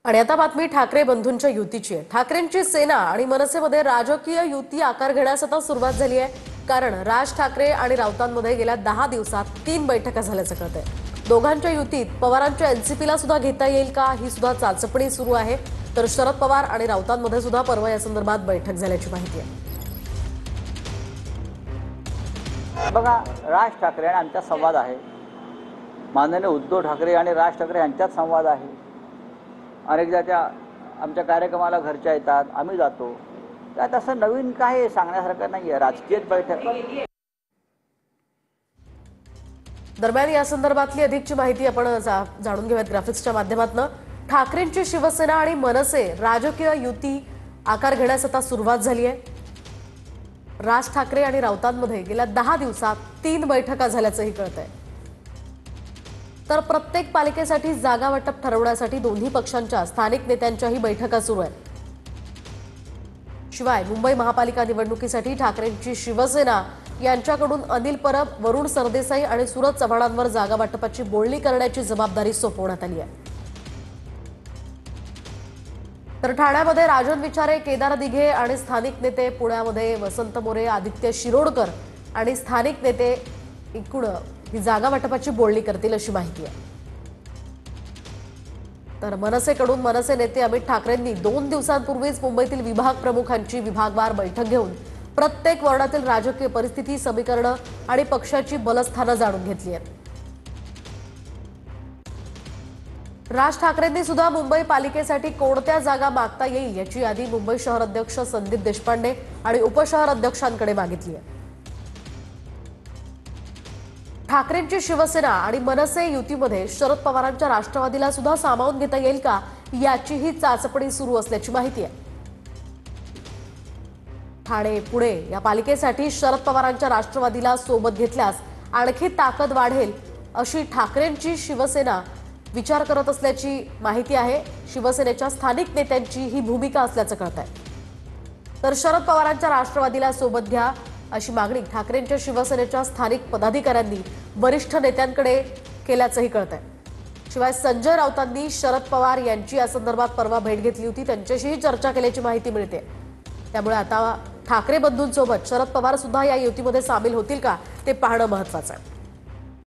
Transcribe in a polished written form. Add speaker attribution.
Speaker 1: आणि आता बातमी ठाकरे बंधूंच्या युतीची आहे। ठाकरेंची सेना आणि मनसेमध्ये राजकीय युती आकार घेण्यास आता सुरुवात झाली आहे। कारण राज ठाकरे आणि राऊतांमध्ये गेल्या 10 दिवसात 3 बैठका झाल्याचं कळतंय। दोघांच्या युतीत पवारांच्या एनसीपीला सुद्धा घेता येईल का ही सुद्धा चाचपणी सुरू आहे। तर शरद पवार आणि राऊतांमध्ये सुद्धा परवा या संदर्भात बैठक झाल्याची माहिती आहे।
Speaker 2: बघा, राज ठाकरे आणि आमचा संवाद आहे। माननीय उद्धव ठाकरे आणि राज ठाकरे यांच्यात संवाद आहे। अनेकदा त्या आमच्या कार्यक्रमाला घरच्या येतात, आम्ही जातो। त्यात असं नवीन काय सांगण्यासारखं नाहीये, राजकीय बैठक।
Speaker 1: दरम्यान या संदर्भातली अधिकची माहिती आपण जाणून घेऊयात ग्राफिक्सच्या माध्यमातून। ठाकरेंची शिवसेना आणि मनसे राजकीय युती आकार घेण्यास आता सुरुवात झाली आहे। राज ठाकरे आणि राऊतांमध्ये गेल्या 10 दिवसात 3 बैठका झाल्याचंही कळतंय। तर प्रत्येक पालिकेसाठी जागा वाटप ठरवण्यासाठी दोन्ही पक्षांच्या स्थानिक नेत्यांच्याही बैठका सुरू आहेत। शिवाय मुंबई महापालिका निवडणुकीसाठी ठाकरेंची शिवसेना यांच्याकडून अनिल परब, वरुण सरदेसाई आणि सूरज चव्हाणांवर जागा वाटपाची बोलणी करण्याची जबाबदारी सोपवण्यात आली आहे। तर ठाण्यामध्ये राजन विचारे, केदार दिघे आणि स्थानिक नेते, पुण्यामध्ये वसंत मोरे, आदित्य शिरोडकर आणि स्थानिक नेते एकूण ही जागा वाटपाची बोलणी करतील अशी माहिती आहे। तर मनसेकडून मनसे नेते अमित ठाकरेंनी 2 दिवसांपूर्वीच मुंबईतील विभाग प्रमुखांची विभागवार बैठक घेऊन प्रत्येक वॉर्डातील राजकीय परिस्थिती, समीकरणं आणि पक्षाची बलस्थानं जाणून घेतली आहेत। राज ठाकरेंनी सुद्धा मुंबई पालिकेसाठी कोणत्या जागा मागता येईल याची यादी मुंबई शहर अध्यक्ष संदीप देशपांडे आणि उपशहर अध्यक्षांकडे मागितली आहे। ठाकरेंची शिवसेना आणि मनसे युतीमध्ये शरद पवारांच्या राष्ट्रवादीला सुद्धा सामावून घेता येईल का याचीही चाचपणी सुरू असल्याची माहिती आहे। ठाणे, पुणे या पालिकेसाठी शरद पवारांच्या राष्ट्रवादीला सोबत घेतल्यास आणखी ताकद वाढेल अशी ठाकरेंची शिवसेना विचार करत असल्याची माहिती आहे। शिवसेनेच्या स्थानिक नेत्यांची ही भूमिका असल्याचं कळतंय। तर शरद पवारांच्या राष्ट्रवादीला सोबत घ्या अशी मागणी ठाकरेंच्या शिवसेनेच्या स्थानिक पदाधिकाऱ्यांनी वरिष्ठ नेत्यांकडे केल्याचंही कळतंय। शिवाय संजय राऊतांनी शरद पवार यांची या संदर्भात परवा भेट घेतली होती, त्यांच्याशीही चर्चा केल्याची माहिती मिळते। त्यामुळे आता ठाकरे बंधूंसोबत शरद पवार सुद्धा या युतीमध्ये सामील होतील का ते पाहणं महत्त्वाचं आहे।